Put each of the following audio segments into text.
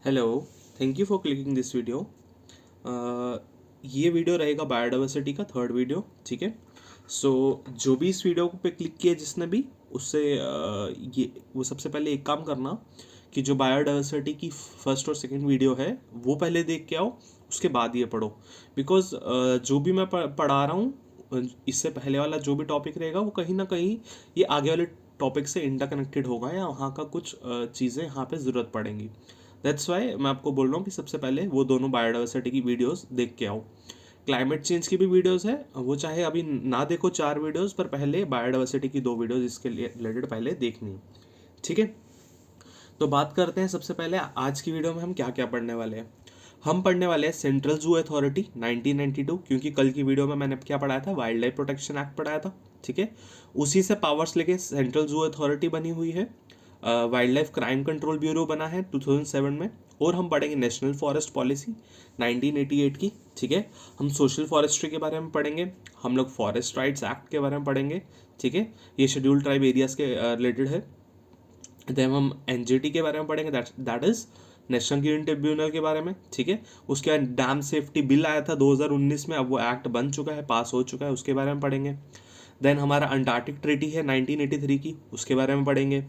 Hello, thank you for clicking this video. ये video रहेगा biodiversity का थर्ड वीडियो। ठीक है। सो जो भी इस वीडियो पे क्लिक किया जिसने भी उससे ये वो सबसे पहले एक काम करना कि जो बायोडाइवर्सिटी की फर्स्ट और सेकंड वीडियो है वो पहले देख के आओ, उसके बाद ये पढ़ो। बिकॉज जो भी मैं पढ़ा रहा हूँ इससे पहले वाला जो भी टॉपिक रहेगा वो कहीं ना कहीं ये आगे वाले टॉपिक से इंटरकनेक्टेड होगा या वहाँ का कुछ चीज़ें यहाँ पे ज़रूरत पड़ेंगी। दैट्स वाई मैं आपको बोल रहा हूँ कि सबसे पहले वो दोनों बायोडाइवर्सिटी की वीडियोस देख के आओ। क्लाइमेट चेंज की भी वीडियोस है, वो चाहे अभी ना देखो 4 वीडियोस, पर पहले बायोडाइवर्सिटी की 2 वीडियोस इसके लिए रिलेटेड पहले देखनी है। ठीक है। तो बात करते हैं सबसे पहले आज की वीडियो में हम क्या क्या पढ़ने वाले हैं। हम पढ़ने वाले हैं सेंट्रल जू अथॉरिटी 1992, क्योंकि कल की वीडियो में मैंने क्या पढ़ाया था, वाइल्ड लाइफ प्रोटेक्शन एक्ट पढ़ाया था। ठीक है। उसी से पावर्स लेके सेंट्रल जू अथॉरिटी बनी हुई है। Wild life crime control bureau बना है 2007 में। और हम पढ़ेंगे नेशनल फॉरेस्ट पॉलिसी 1988 की। ठीक है। हम सोशल फॉरेस्ट्री के बारे में पढ़ेंगे। हम लोग फॉरेस्ट राइट्स एक्ट के बारे में पढ़ेंगे। ठीक है। ये शेड्यूल्ड ट्राइब एरियाज के रिलेटेड है। देन हम एनजीटी के बारे में पढ़ेंगे, that is national green tribunal के बारे में। ठीक है। उसके बाद डैम सेफ्टी बिल आया था 2019 में, अब वो एक्ट बन चुका है, पास हो चुका है, उसके बारे में पढ़ेंगे। देन हमारा अंटार्कटिक ट्रीटी है 1983 की, उसके बारे में पढ़ेंगे।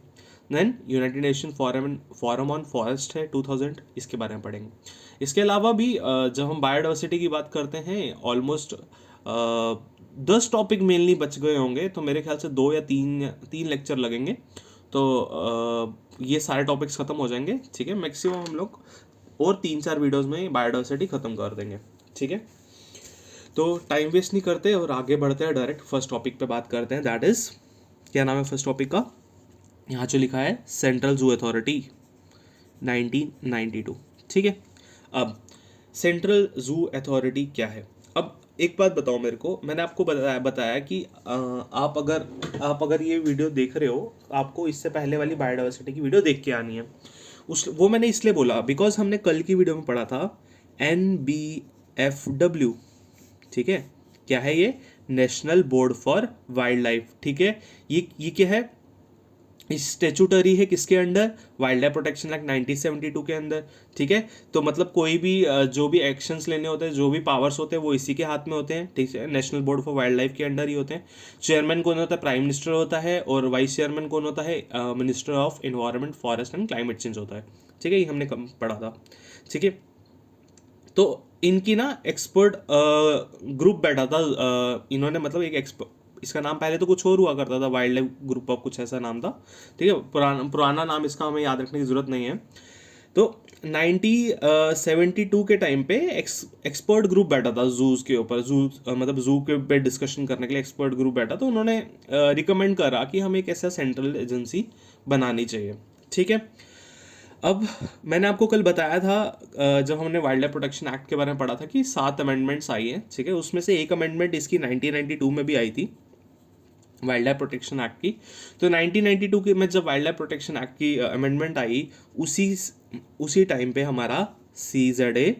Then United Nation forum on forest है 2000, इसके बारे में पढ़ेंगे। इसके अलावा भी जब हम बायोडाइवर्सिटी की बात करते हैं ऑलमोस्ट 10 टॉपिक मेनली बच गए होंगे, तो मेरे ख्याल से 2 या 3 लेक्चर लगेंगे, तो ये सारे टॉपिक्स खत्म हो जाएंगे। ठीक है। मैक्सिमम हम लोग और 3-4 वीडियोस में बायोडाइवर्सिटी खत्म कर देंगे। ठीक है। तो टाइम वेस्ट नहीं करते और आगे बढ़ते हैं, डायरेक्ट फर्स्ट टॉपिक पे बात करते हैं। दैट इज, क्या नाम है फर्स्ट टॉपिक का, यहाँ जो लिखा है सेंट्रल जू अथॉरिटी 1992। ठीक है। अब सेंट्रल जू अथॉरिटी क्या है। अब एक बात बताओ मेरे को, मैंने आपको बताया कि आप अगर ये वीडियो देख रहे हो, आपको इससे पहले वाली बायोडाइवर्सिटी की वीडियो देख के आनी है। वो मैंने इसलिए बोला बिकॉज हमने कल की वीडियो में पढ़ा था NBFW। ठीक है। क्या है ये, national board for wild life. ठीक है। ये क्या है, स्टेचुटरी है किसके under, wild life protection act 1972 के अंदर। ठीक है। तो मतलब कोई भी जो भी एक्शंस लेने होते हैं, जो भी पावर्स होते हैं, वो इसी के हाथ में होते हैं। ठीक है। National board for wild life के अंडर ही होते हैं। चेयरमैन कौन होता है, प्राइम मिनिस्टर होता है, और वाइस चेयरमैन कौन होता है, minister of environment forest and climate change होता है। ठीक है। ये हमने कम पढ़ा था। ठीक है। तो इनकी ना एक्सपर्ट ग्रुप बैठा था, इन्होंने मतलब इसका नाम पहले तो कुछ और हुआ करता था, वाइल्ड लाइफ ग्रुप ऑफ कुछ ऐसा नाम था। ठीक है। पुराना नाम इसका हमें याद रखने की जरूरत नहीं है। तो 1972 के टाइम पे एक्सपर्ट ग्रुप बैठा था जूस के ऊपर, मतलब जू के पे डिस्कशन करने के लिए एक्सपर्ट ग्रुप बैठा, तो उन्होंने रिकमेंड करा कि हमें एक ऐसा सेंट्रल एजेंसी बनानी चाहिए। ठीक है। अब मैंने आपको कल बताया था जब हमने वाइल्ड लाइफ प्रोटेक्शन एक्ट के बारे में पढ़ा था कि 7 अमेंडमेंट्स आई हैं। ठीक है। उसमें से एक अमेंडमेंट इसकी 1992 में भी आई थी, वाइल्ड लाइफ प्रोटेक्शन एक्ट की। तो 1992 के में जब वाइल्ड लाइफ प्रोटेक्शन एक्ट की अमेंडमेंट आई, उसी टाइम पे हमारा CZA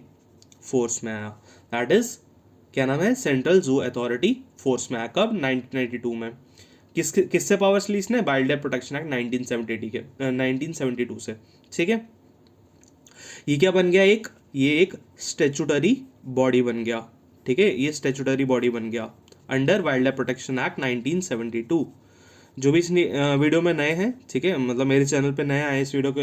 फोर्स में आया। दैट इज, क्या नाम है, सेंट्रल जू अथॉरिटी फोर्स में आया। कब, 1992 में। किससे पावर्स ली इसने, वाइल्ड लाइफ प्रोटेक्शन एक्ट 1972 से। ठीक है। ये क्या बन गया, ये एक स्टेचुटरी बॉडी बन गया। ठीक है। ये स्टेचुटरी बॉडी बन गया under wild life protection act 1972। जो भी इस वीडियो में नए हैं, ठीक है, मतलब मेरे चैनल पे नए आए इस वीडियो के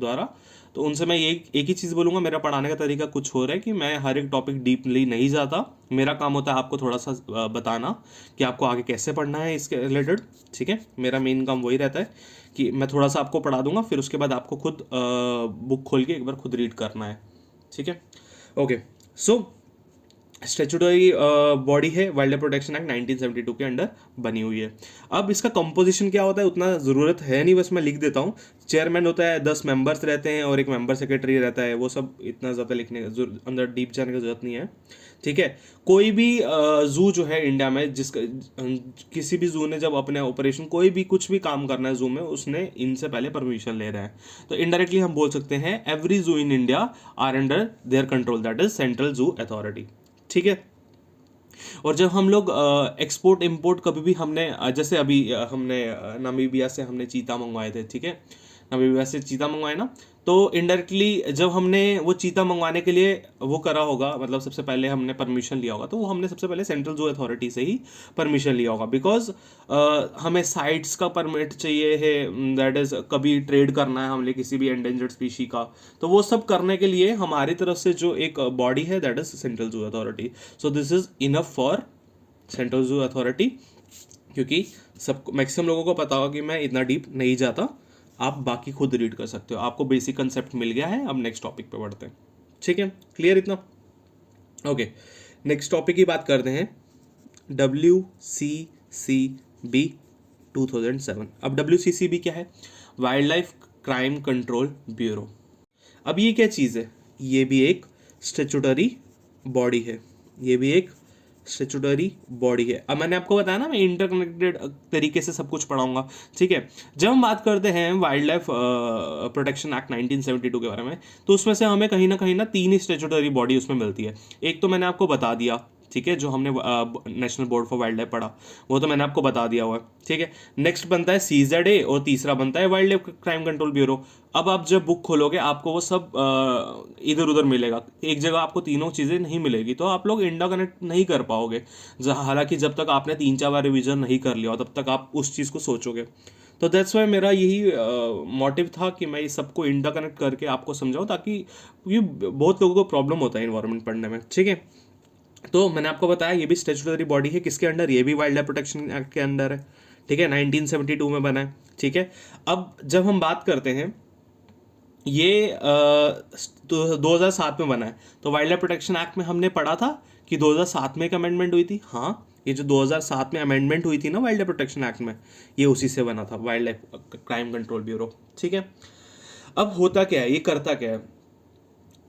द्वारा, तो उनसे मैं एक ही चीज़ बोलूँगा, मेरा पढ़ाने का तरीका कुछ हो रहा है कि मैं हर एक टॉपिक डीपली नहीं जाता। मेरा काम होता है आपको थोड़ा सा बताना कि आपको आगे कैसे पढ़ना है इसके रिलेटेड। ठीक है। मेरा मेन काम वही रहता है कि मैं थोड़ा सा आपको पढ़ा दूंगा, फिर उसके बाद आपको खुद बुक खोल के एक बार खुद रीड करना है। ठीक है। ओके। सो स्टेचुटरी बॉडी है, वाइल्ड लाइफ प्रोटेक्शन एक्ट 1972 के अंडर बनी हुई है। अब इसका कंपोजिशन क्या होता है उतना ज़रूरत है नहीं, बस मैं लिख देता हूँ। चेयरमैन होता है, 10 मेंबर्स रहते हैं और एक मेंबर सेक्रेटरी रहता है। वो सब इतना ज़्यादा लिखने का अंदर डीप जाने की जरूरत नहीं है। ठीक है। कोई भी जू जो है इंडिया में, जिसका किसी भी जू ने जब अपने ऑपरेशन कोई भी कुछ भी काम करना है जू में, उसने इनसे पहले परमिशन ले रहा है। तो इनडायरेक्टली हम बोल सकते हैं every zoo in India are under their control, that is central zoo authority. ठीक है। और जब हम लोग एक्सपोर्ट इंपोर्ट कभी भी हमने जैसे अभी हमने नामीबिया से हमने चीता मंगवाए थे। ठीक है। अभी वैसे चीता मंगवाए ना, तो इनडायरेक्टली जब हमने वो चीता मंगवाने के लिए वो करा होगा, मतलब सबसे पहले हमने परमिशन लिया होगा, तो वो हमने सबसे पहले सेंट्रल जू अथॉरिटी से ही परमिशन लिया होगा, बिकॉज हमें साइट्स का परमिट चाहिए है, दैट इज कभी ट्रेड करना है हमने किसी भी एंडेंजर्ड स्पीशी का, तो वो सब करने के लिए हमारी तरफ से जो एक बॉडी है that is central zoo authority. So this is enough for central zoo authority, क्योंकि सब मैक्सिमम लोगों को पता होगा कि मैं इतना डीप नहीं जाता, आप बाकी खुद रीड कर सकते हो, आपको बेसिक कंसेप्ट मिल गया है. अब नेक्स्ट टॉपिक पे बढ़ते हैं. ठीक है, क्लियर इतना? ओके, नेक्स्ट टॉपिक की बात करते हैं, WCCB 2007. अब WCCB क्या है? Wild life crime control bureau. अब ये क्या चीज़ है? ये भी एक स्टेचुटरी बॉडी है, ये भी एक स्टेचुटरी बॉडी है. अब मैंने आपको बताया ना, मैं इंटरकनेक्टेड तरीके से सब कुछ पढ़ाऊंगा. ठीक है, जब हम बात करते हैं वाइल्ड लाइफ प्रोटेक्शन एक्ट 1972 के बारे में, तो उसमें से हमें कहीं ना 3 ही स्टेचुटरी बॉडी उसमें मिलती है. एक तो मैंने आपको बता दिया, ठीक है, जो हमने national board for wild life पढ़ा, वो तो मैंने आपको बता दिया हुआ है. ठीक है, नेक्स्ट बनता है CZA और तीसरा बनता है wild life crime control bureau. अब आप जब बुक खोलोगे आपको वो सब इधर उधर मिलेगा, एक जगह आपको तीनों चीज़ें नहीं मिलेगी, तो आप लोग इंडा कनेक्ट नहीं कर पाओगे. हालांकि जब तक आपने 3-4 बार रिविजन नहीं कर लिया तब तक आप उस चीज़ को सोचोगे. तो दैट्स वाई मेरा यही मोटिव था कि मैं इस सबको इंडा कनेक्ट करके आपको समझाऊँ, ताकि ये बहुत लोगों को प्रॉब्लम होता है इन्वायरमेंट पढ़ने में. ठीक है, तो मैंने आपको बताया ये भी स्टेचुटरी बॉडी है, किसके अंडर? ये भी वाइल्ड लाइफ प्रोटेक्शन एक्ट के अंडर है. ठीक है, 1972 में बना है. ठीक है, अब जब हम बात करते हैं, ये 2007 में बना है, तो वाइल्ड लाइफ प्रोटेक्शन एक्ट में हमने पढ़ा था कि 2007 में एक अमेंडमेंट हुई थी. हाँ, ये जो 2007 में अमेंडमेंट हुई थी ना वाइल्ड लाइफ प्रोटेक्शन एक्ट में, ये उसी से बना था, wild life crime control bureau. ठीक है, अब होता क्या है, ये करता क्या है?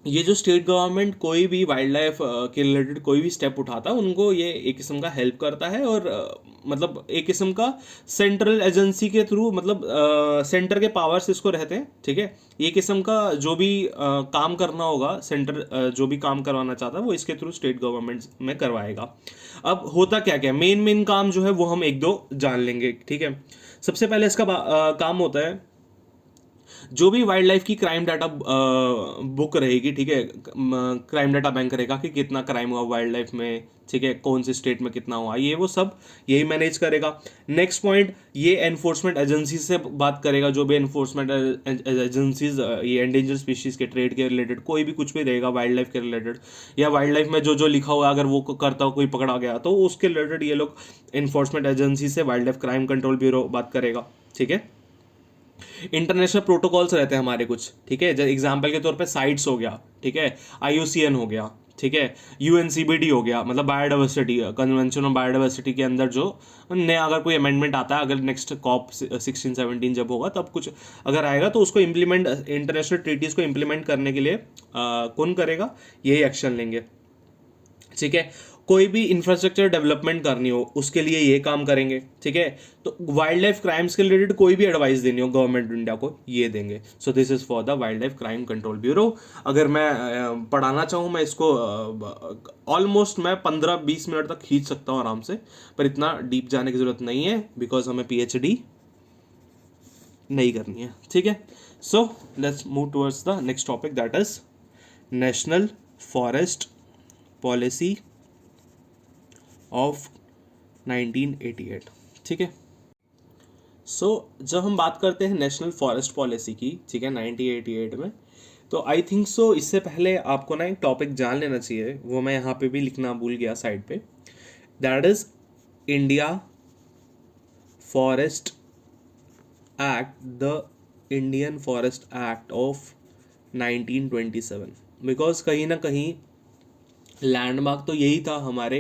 ये जो स्टेट गवर्नमेंट कोई भी वाइल्ड लाइफ के रिलेटेड कोई भी स्टेप उठाता है, उनको ये एक किस्म का हेल्प करता है, और मतलब एक किस्म का सेंट्रल एजेंसी के थ्रू, मतलब सेंटर के पावर्स इसको रहते हैं. ठीक है, ये किस्म का जो भी काम करना होगा, सेंटर जो भी काम करवाना चाहता है वो इसके थ्रू स्टेट गवर्नमेंट में करवाएगा. अब होता क्या क्या, मेन काम जो है वो हम एक दो जान लेंगे. ठीक है, सबसे पहले इसका काम होता है, जो भी वाइल्ड लाइफ की क्राइम डाटा बुक रहेगी, ठीक है, क्राइम डाटा बैंक रहेगा कि कितना क्राइम हुआ वाइल्ड लाइफ में, ठीक है, कौन से स्टेट में कितना हुआ, ये वो सब यही मैनेज करेगा. नेक्स्ट पॉइंट, ये एनफोर्समेंट एजेंसी से बात करेगा, जो भी एनफोर्समेंट एजेंसीज ये एंडेंजर स्पीशीज के ट्रेड के रिलेटेड कोई भी कुछ भी रहेगा वाइल्ड लाइफ के रिलेटेड, या वाइल्ड लाइफ में जो जो लिखा हुआ अगर वो करता हो, कोई पकड़ा गया तो उसके रिलेटेड ये लोग एनफोर्समेंट एजेंसी से wild life crime control bureau बात करेगा. ठीक है, इंटरनेशनल प्रोटोकॉल्स रहते हैं हमारे कुछ. ठीक है, जैसे एग्जांपल के तौर पे साइट्स हो गया, ठीक है, IUCN हो गया, ठीक है, UNCBD हो गया, मतलब बायोडाइवर्सिटी कन्वेंशन ऑन बायोडाइवर्सिटी के अंदर जो नया अगर कोई अमेंडमेंट आता है, अगर नेक्स्ट COP 16-17 जब होगा तब कुछ अगर आएगा, तो उसको इम्प्लीमेंट, इंटरनेशनल ट्रीटीज़ को इम्प्लीमेंट करने के लिए कौन करेगा? यही एक्शन लेंगे. ठीक है, कोई भी इंफ्रास्ट्रक्चर डेवलपमेंट करनी हो उसके लिए ये काम करेंगे. ठीक है, तो वाइल्ड लाइफ क्राइम्स के रिलेटेड कोई भी एडवाइस देनी हो गवर्नमेंट इंडिया को, ये देंगे. सो this is for the wild life crime control bureau. अगर मैं पढ़ाना चाहूँ, मैं इसको ऑलमोस्ट मैं 15-20 मिनट तक खींच सकता हूँ आराम से, पर इतना डीप जाने की जरूरत नहीं है, बिकॉज हमें PhD नहीं करनी है. ठीक है, so let's move towards the next topic, that is national forest policy of 1988. ठीक है, सो जब हम बात करते हैं नेशनल फॉरेस्ट पॉलिसी की, ठीक है, 1988 में, तो आई थिंक सो इससे पहले आपको ना एक टॉपिक जान लेना चाहिए, वो मैं यहाँ पे भी लिखना भूल गया साइड पे, that is India forest act, the Indian forest act of 1927. Because कहीं ना कहीं लैंडमार्क तो यही था हमारे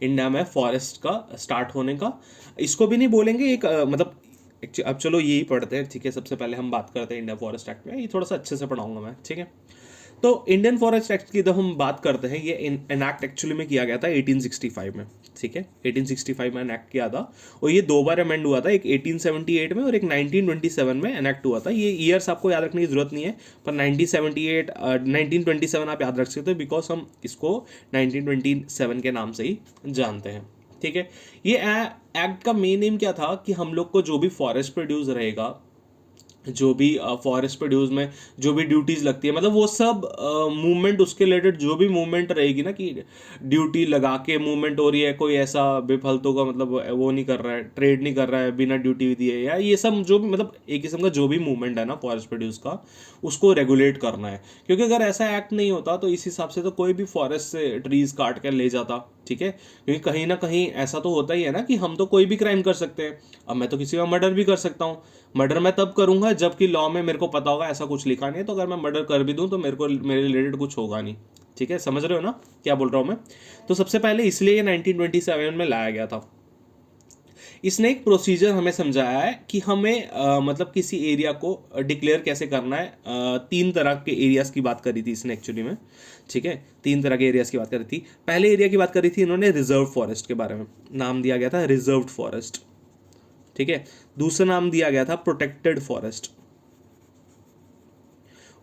इंडिया में फॉरेस्ट का स्टार्ट होने का. इसको भी नहीं बोलेंगे एक मतलब, अब चलो यही पढ़ते हैं. ठीक है, सबसे पहले हम बात करते हैं इंडिया फॉरेस्ट एक्ट में, ये थोड़ा सा अच्छे से पढ़ाऊंगा मैं. ठीक है, तो इंडियन फॉरेस्ट एक्ट की जब हम बात करते हैं, ये एनैक्ट एक्चुअली में किया गया था 1865 में. ठीक है, 1865 में एनैक्ट किया था, और ये 2 बार अमेंड हुआ था, एक 1878 में और एक 1927 में एनैक्ट हुआ था. ये ईयर्स आपको याद रखने की जरूरत नहीं है, पर 1927 आप याद रख सकते हो, बिकॉज हम इसको 1927 के नाम से ही जानते हैं. ठीक है, ये एक्ट का मेन एम क्या था कि हम लोग को जो भी फॉरेस्ट प्रोड्यूस रहेगा जो भी फॉरेस्ट प्रोड्यूस में जो भी ड्यूटीज लगती है, मतलब वो सब मूवमेंट, उसके रिलेटेड जो भी मूवमेंट रहेगी ना, कि ड्यूटी लगा के मूवमेंट हो रही है, कोई ऐसा बेफालतू का मतलब वो नहीं कर रहा है, ट्रेड नहीं कर रहा है बिना ड्यूटी दिए, या ये सब जो भी मतलब एक किस्म का जो भी मूवमेंट है ना फॉरेस्ट प्रोड्यूस का, उसको रेगुलेट करना है। क्योंकि अगर ऐसा एक्ट नहीं होता तो इस हिसाब से तो कोई भी फॉरेस्ट से ट्रीज काट कर ले जाता, ठीक है। क्योंकि कहीं ना कहीं ऐसा तो होता ही है ना कि हम तो कोई भी क्राइम कर सकते हैं। अब मैं तो किसी का मर्डर भी कर सकता हूँ। मर्डर मैं तब करूंगा जबकि लॉ में मेरे को पता होगा ऐसा कुछ लिखा नहीं है, तो अगर मैं मर्डर कर भी दूं तो मेरे को मेरे रिलेटेड कुछ होगा नहीं, ठीक है। समझ रहे हो ना क्या बोल रहा हूं मैं? तो सबसे पहले इसलिए ये 1927 में लाया गया था। इसने एक प्रोसीजर हमें समझाया है कि हमें मतलब किसी एरिया को डिक्लेयर कैसे करना है। 3 तरह के एरियाज की बात करी थी इसने एक्चुअली में, ठीक है। 3 तरह के एरियाज की बात करी थी। पहले एरिया की बात करी थी इन्होंने रिजर्व फॉरेस्ट के बारे में, नाम दिया गया था रिजर्व फॉरेस्ट, ठीक है। दूसरा नाम दिया गया था प्रोटेक्टेड फॉरेस्ट,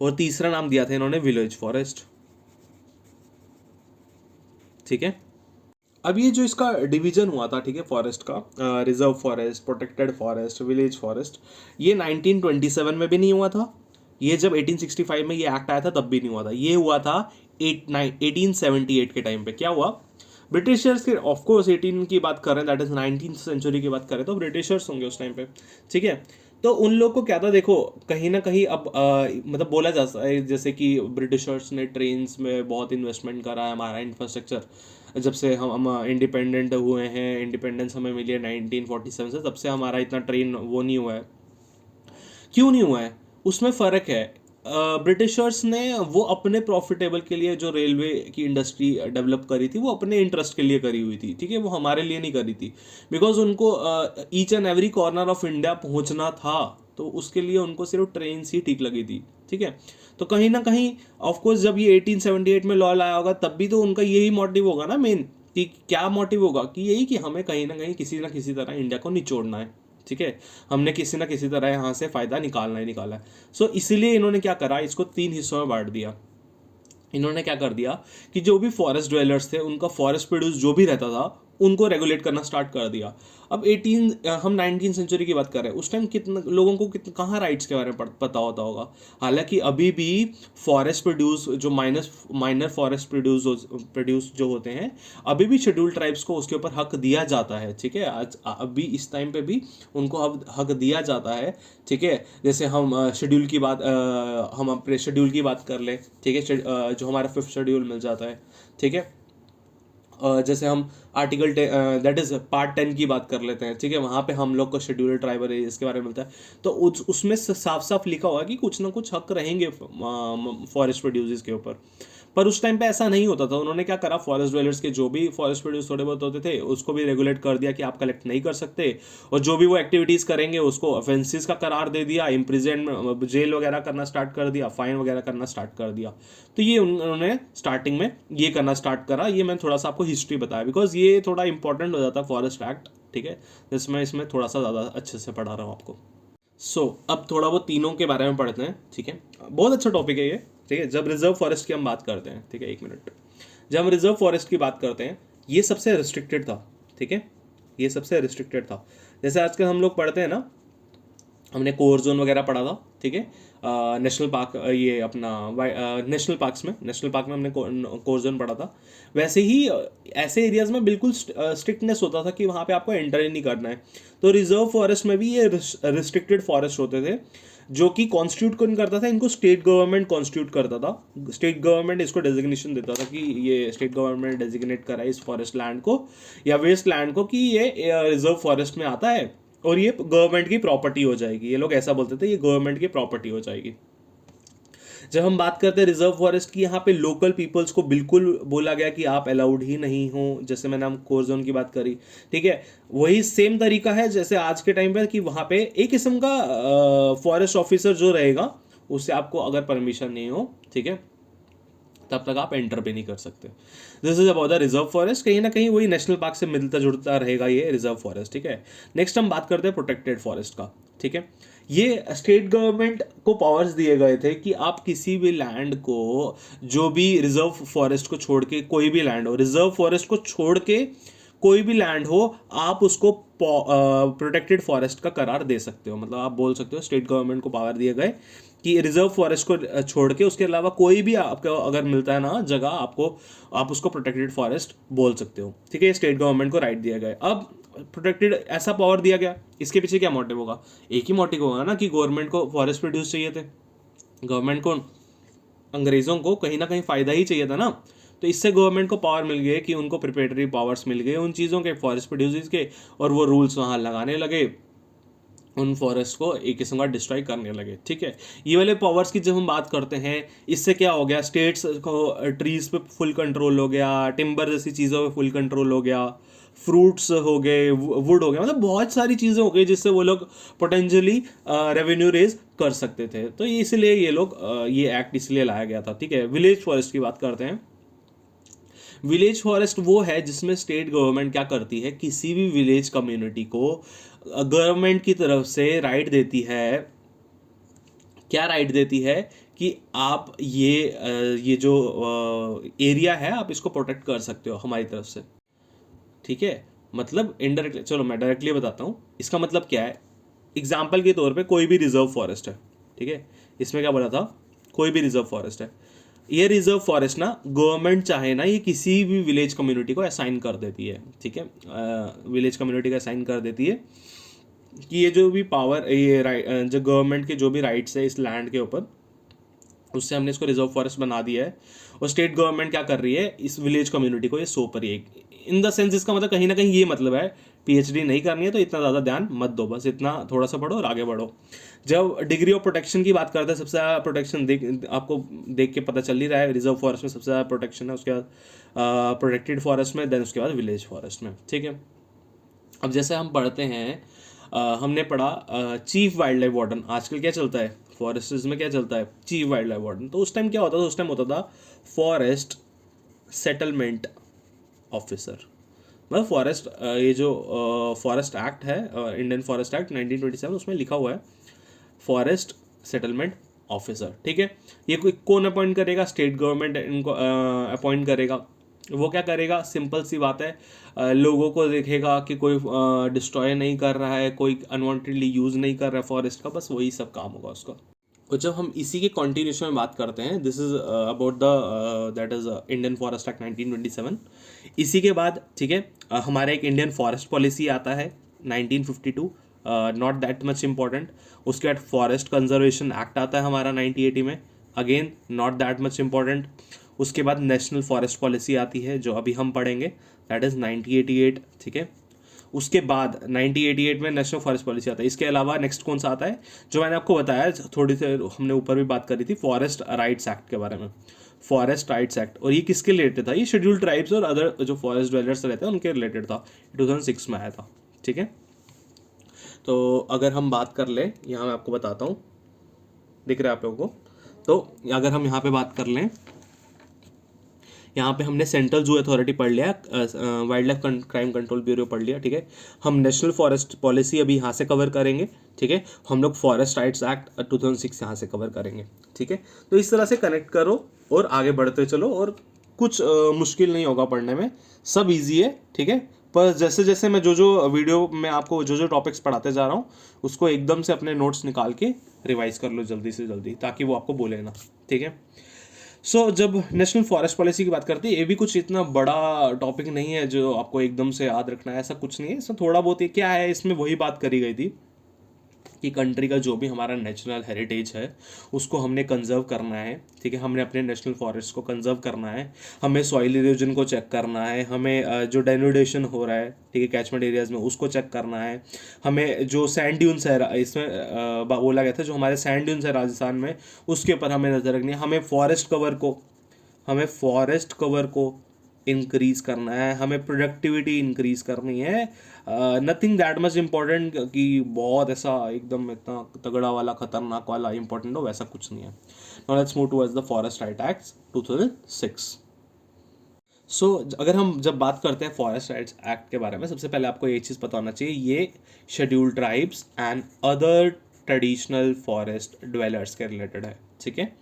और तीसरा नाम दिया था इन्होंने विलेज फॉरेस्ट, ठीक है। अब ये जो इसका डिवीजन हुआ था, ठीक है, फॉरेस्ट का, reserve forest, protected forest, village forest, ये 1927 में भी नहीं हुआ था। ये जब 1865 में ये एक्ट आया था तब भी नहीं हुआ था। ये हुआ था 1878 के टाइम पे। क्या हुआ? ब्रिटिशर्स के, ऑफकोर्स 18 की बात कर रहे हैं, दैट इज 19th सेंचुरी की बात करें तो ब्रिटिशर्स होंगे उस टाइम पे, ठीक है। तो उन लोग को क्या था, देखो कहीं ना कहीं अब मतलब बोला जा सकता है जैसे कि ब्रिटिशर्स ने ट्रेन्स में बहुत इन्वेस्टमेंट करा है, हमारा इंफ्रास्ट्रक्चर जब से हम इंडिपेंडेंट हुए हैं, इंडिपेंडेंस हमें मिली है 1947 से, तब से हमारा इतना ट्रेन वो नहीं हुआ है। क्यों नहीं हुआ है? उसमें फ़र्क है। ब्रिटिशर्स ने वो अपने प्रॉफिटेबल के लिए जो रेलवे की इंडस्ट्री डेवलप करी थी वो अपने इंटरेस्ट के लिए करी हुई थी, ठीक है, वो हमारे लिए नहीं करी थी। बिकॉज उनको each and every corner of India पहुंचना था, तो उसके लिए उनको सिर्फ ट्रेन ही ठीक लगी थी, ठीक है। तो कहीं ना कहीं ऑफकोर्स जब ये 1878 में लॉ लाया होगा तब भी तो उनका यही मोटिव होगा ना मेन, कि क्या मोटिव होगा, कि यही कि हमें कहीं ना किसी तरह इंडिया को निचोड़ना है, ठीक है। हमने किसी ना किसी तरह यहाँ से फ़ायदा निकालना ही निकाला है। सो इसीलिए इन्होंने क्या करा, इसको 3 हिस्सों में बांट दिया। इन्होंने क्या कर दिया कि जो भी फॉरेस्ट ड्वेलर्स थे उनका फॉरेस्ट प्रोड्यूस जो भी रहता था उनको रेगुलेट करना स्टार्ट कर दिया। अब हम 19 सेंचुरी की बात कर रहे हैं, उस टाइम कितना लोगों को कहाँ राइट्स के बारे में पता होता होगा। हालांकि अभी भी फॉरेस्ट प्रोड्यूस जो माइनर फॉरेस्ट प्रोड्यूस जो होते हैं, अभी भी शेड्यूल ट्राइब्स को उसके ऊपर हक दिया जाता है, ठीक है। आज अभी इस टाइम पे भी उनको हक दिया जाता है, ठीक है। जैसे हम शेड्यूल की बात हम अपने शेड्यूल की बात कर लें, ठीक है, जो हमारा 5th शेड्यूल मिल जाता है, ठीक है। जैसे हम आर्टिकल दैट इज पार्ट 10 की बात कर लेते हैं, ठीक है, वहाँ पे हम लोग को शेड्यूल्ड ट्राइबल एरियाज के बारे में मिलता है। तो उसमें साफ साफ लिखा हुआ है कि कुछ ना कुछ हक रहेंगे फॉरेस्ट प्रोड्यूसर्स के ऊपर। पर उस टाइम पे ऐसा नहीं होता था। उन्होंने क्या करा, फॉरेस्ट ड्वेलर्स के जो भी फॉरेस्ट प्रोड्यूस थोड़े बहुत होते थे उसको भी रेगुलेट कर दिया कि आप कलेक्ट नहीं कर सकते, और जो भी वो एक्टिविटीज़ करेंगे उसको ऑफेंसेस का करार दे दिया, इम्प्रिजन जेल वगैरह करना स्टार्ट कर दिया, फाइन वगैरह करना स्टार्ट कर दिया। तो ये उन्होंने स्टार्टिंग में ये करना स्टार्ट करा। ये मैं थोड़ा सा आपको हिस्ट्री बताया बिकॉज ये थोड़ा इंपॉर्टेंट हो जाता है फॉरेस्ट एक्ट, ठीक है, जिसमें इसमें थोड़ा सा ज़्यादा अच्छे से पढ़ा रहा हूँ आपको। अब थोड़ा वो तीनों के बारे में पढ़ते हैं, ठीक है। बहुत अच्छा टॉपिक है ये, ठीक है। जब रिजर्व फॉरेस्ट की हम बात करते हैं, ठीक है, 1 मिनट, जब हम रिजर्व फॉरेस्ट की बात करते हैं, ये सबसे रिस्ट्रिक्टेड था, ठीक है, ये सबसे रिस्ट्रिक्टेड था। जैसे आजकल हम लोग पढ़ते हैं ना, हमने कोर जोन वगैरह पढ़ा था, ठीक है, नेशनल पार्क, ये अपना नेशनल पार्क में हमने कोर जोन पढ़ा था। वैसे ही ऐसे एरियाज में बिल्कुल स्ट्रिक्टनेस होता था कि वहाँ पे आपको एंटर ही नहीं करना है। तो रिजर्व फॉरेस्ट में भी ये रिस्ट्रिक्टेड फॉरेस्ट होते थे, जो कि कॉन्स्टिट्यूट कौन करता था, इनको स्टेट गवर्नमेंट कॉन्स्टिट्यूट करता था। स्टेट गवर्नमेंट इसको डेजिग्नेशन देता था कि ये स्टेट गवर्नमेंट डेजिग्नेट करा है इस फॉरेस्ट लैंड को या वेस्ट लैंड को कि ये रिजर्व फॉरेस्ट में आता है और ये गवर्नमेंट की प्रॉपर्टी हो जाएगी। ये लोग ऐसा बोलते थे, ये गवर्नमेंट की प्रॉपर्टी हो जाएगी। जब हम बात करते हैं रिजर्व फॉरेस्ट की, यहाँ पे लोकल पीपल्स को बिल्कुल बोला गया कि आप अलाउड ही नहीं हो। जैसे मैंने हम कोर जोन की बात करी, ठीक है, वही सेम तरीका है जैसे आज के टाइम पे कि वहाँ पे एक किस्म का फॉरेस्ट ऑफिसर जो रहेगा उससे आपको अगर परमिशन नहीं हो, ठीक है, तब तक आप एंटर भी नहीं कर सकते। This is about the reserve forest. कहीं ना कहीं वही नेशनल पार्क से मिलता जुड़ता रहेगा ये रिजर्व फॉरेस्ट, ठीक है। नेक्स्ट हम बात करते हैं प्रोटेक्टेड फॉरेस्ट का, ठीक है। ये स्टेट गवर्नमेंट को पावर्स दिए गए थे कि आप किसी भी लैंड को, जो भी रिजर्व फॉरेस्ट को छोड़ के, कोई भी लैंड हो, रिजर्व फॉरेस्ट को छोड़ के कोई भी लैंड हो आप उसको प्रोटेक्टेड फॉरेस्ट का करार दे सकते हो। मतलब आप बोल सकते हो स्टेट गवर्नमेंट को पावर दिए गए कि रिजर्व फॉरेस्ट को छोड़ के उसके अलावा कोई भी आपको अगर मिलता है ना जगह आपको, आप उसको प्रोटेक्टेड फॉरेस्ट बोल सकते हो। ठीक है, स्टेट गवर्नमेंट को राइट दिया गया। अब प्रोटेक्टेड ऐसा पावर दिया गया, इसके पीछे क्या मोटिव होगा? एक ही मोटिव होगा ना कि गवर्नमेंट को फॉरेस्ट प्रोड्यूस चाहिए थे, गवर्नमेंट को, अंग्रेजों को कहीं ना कहीं फायदा ही चाहिए था ना। तो इससे गवर्नमेंट को पावर मिल गए कि उनको प्रिपेटरी पावर्स मिल गए उन चीज़ों के, फॉरेस्ट प्रोड्यूसर्स के, और वो रूल्स वहाँ लगाने लगे, उन फॉरेस्ट को एक किस्म का डिस्ट्रॉय करने लगे। ठीक है, ये वाले पावर्स की जब हम बात करते हैं, इससे क्या हो गया, स्टेट्स को ट्रीज पे फुल कंट्रोल हो गया, टिम्बर जैसी चीज़ों पे फुल कंट्रोल हो गया, फ्रूट्स हो गए, वुड हो गया, मतलब बहुत सारी चीज़ें हो गई जिससे वो लोग पोटेंशियली रेवेन्यू रेज कर सकते थे। तो इसलिए ये लोग ये एक्ट इसलिए लाया गया था। ठीक है, विलेज फॉरेस्ट की बात करते हैं। विलेज फॉरेस्ट वो है जिसमें स्टेट गवर्नमेंट क्या करती है, किसी भी विलेज कम्युनिटी को गवर्नमेंट की तरफ से राइट देती है। क्या राइट देती है कि आप ये जो एरिया है आप इसको प्रोटेक्ट कर सकते हो हमारी तरफ से। ठीक है, मतलब इनडायरेक्टली, चलो मैं डायरेक्टली बताता हूँ इसका मतलब क्या है। एग्जाम्पल के तौर पे कोई भी रिजर्व फॉरेस्ट है, ठीक है, इसमें क्या बोला था, कोई भी रिजर्व फॉरेस्ट है, ये रिजर्व फॉरेस्ट ना गवर्नमेंट चाहे ना ये किसी भी विलेज कम्युनिटी को असाइन कर देती है। ठीक है, विलेज कम्युनिटी को असाइन कर देती है कि ये जो भी पावर, ये जो गवर्नमेंट के जो भी राइट्स है इस लैंड के ऊपर, उससे हमने इसको रिजर्व फॉरेस्ट बना दिया है। और स्टेट गवर्नमेंट क्या कर रही है, इस विलेज कम्युनिटी को ये सौंप रही है। इन द सेंस इसका मतलब कहीं ना कहीं ये मतलब है, पीएचडी नहीं करनी है तो इतना ज़्यादा ध्यान मत दो, बस इतना थोड़ा सा पढ़ो और आगे बढ़ो। जब डिग्री ऑफ प्रोटेक्शन की बात करते हैं, सबसे ज़्यादा प्रोटेक्शन आपको देख के पता चल ही रहा है, रिजर्व फॉरेस्ट में सबसे ज़्यादा प्रोटेक्शन है, उसके बाद प्रोटेक्टेड फॉरेस्ट में, देन उसके बाद विलेज फॉरेस्ट में। ठीक है, अब जैसे हम पढ़ते हैं, हमने पढ़ा चीफ वाइल्ड लाइफ वार्डन। आजकल क्या चलता है फॉरेस्ट्स में, क्या चलता है, चीफ वाइल्ड लाइफ वार्डन। तो उस टाइम क्या होता था, उस टाइम होता था फॉरेस्ट सेटलमेंट ऑफिसर। मतलब फॉरेस्ट, ये जो फॉरेस्ट एक्ट है, इंडियन फॉरेस्ट एक्ट 1927, उसमें लिखा हुआ है फॉरेस्ट सेटलमेंट ऑफिसर। ठीक है, ये कोई कौन अपॉइंट करेगा, स्टेट गवर्नमेंट इनको अपॉइंट करेगा। वो क्या करेगा, सिंपल सी बात है, लोगों को देखेगा कि कोई डिस्ट्रॉय नहीं कर रहा है, कोई अनवांटेडली यूज़ नहीं कर रहा है फॉरेस्ट का, बस वही सब काम होगा उसका। और जब हम इसी के कॉन्टिन्यूशन में बात करते हैं, this is about the that is Indian forest act 1927। इसी के बाद, ठीक है, हमारा एक इंडियन फॉरेस्ट पॉलिसी आता है 1952, नॉट दैट मच इम्पॉर्टेंट। उसके बाद फॉरेस्ट कंजर्वेशन एक्ट आता है हमारा 1980 में, again not that much important. उसके बाद नेशनल फॉरेस्ट पॉलिसी आती है जो अभी हम पढ़ेंगे, दैट इज़ 1988। ठीक है, उसके बाद 1988 में नेशनल फॉरेस्ट पॉलिसी आता है। इसके अलावा नेक्स्ट कौन सा आता है, जो मैंने आपको बताया थोड़ी सी हमने ऊपर भी बात करी थी, फॉरेस्ट राइट्स एक्ट के बारे में, फॉरेस्ट राइट्स एक्ट। और ये किसके रिलेटेड था, ये शेड्यूल्ड ट्राइब्स और अदर जो फॉरेस्ट ड्वेलर्स रहते हैं उनके रिलेटेड था, 2006 में आया था। ठीक है, तो अगर हम बात कर लें, यहाँ मैं आपको बताता हूँ, दिख रहा है आप लोगों को, तो अगर हम यहाँ पे बात कर लें, यहाँ पे हमने सेंट्रल जू अथॉरिटी पढ़ लिया, wild life crime control bureau पढ़ लिया। ठीक है, हम नेशनल फॉरेस्ट पॉलिसी अभी यहाँ से कवर करेंगे। ठीक है, हम लोग फॉरेस्ट राइट्स एक्ट 2006 यहाँ से कवर करेंगे। ठीक है, तो इस तरह से कनेक्ट करो और आगे बढ़ते चलो, और कुछ मुश्किल नहीं होगा पढ़ने में, सब ईजी है। ठीक है, पर जैसे जैसे मैं जो वीडियो में आपको जो टॉपिक्स पढ़ाते जा रहा हूँ, उसको एकदम से अपने नोट्स निकाल के रिवाइज कर लो जल्दी से जल्दी, ताकि वो आपको बोले ना। ठीक है, सो जब नेशनल फॉरेस्ट पॉलिसी की बात करते हैं, ये भी कुछ इतना बड़ा टॉपिक नहीं है जो आपको एकदम से याद रखना है, ऐसा कुछ नहीं है। इसमें थोड़ा बहुत ही क्या है, इसमें वही बात करी गई थी कि कंट्री का जो भी हमारा नेचुरल हेरिटेज है उसको हमने कंजर्व करना है। ठीक है, हमने अपने नेशनल फॉरेस्ट को कंजर्व करना है, हमें सॉइल इरोजन को चेक करना है, हमें जो डेनुडेशन हो रहा है, ठीक है, कैचमेंट एरियाज में, उसको चेक करना है, हमें जो सैंड ड्यून्स है, इसमें बोला गया था जो हमारे सैंड ड्यून्स है राजस्थान में, उसके ऊपर हमें नज़र रखनी है, हमें फॉरेस्ट कवर को इंक्रीज करना है, हमें प्रोडक्टिविटी इंक्रीज करनी है। नथिंग दैट मच इम्पॉर्टेंट कि बहुत ऐसा एकदम इतना तगड़ा वाला खतरनाक वाला इंपॉर्टेंट हो, वैसा कुछ नहीं है। Now let's move towards the forest right act 2006। सो अगर हम जब बात करते हैं फॉरेस्ट राइट्स एक्ट के बारे में, सबसे पहले आपको ये चीज़ पता होना चाहिए, ये scheduled tribes and other traditional forest dwellers के रिलेटेड है। ठीक है,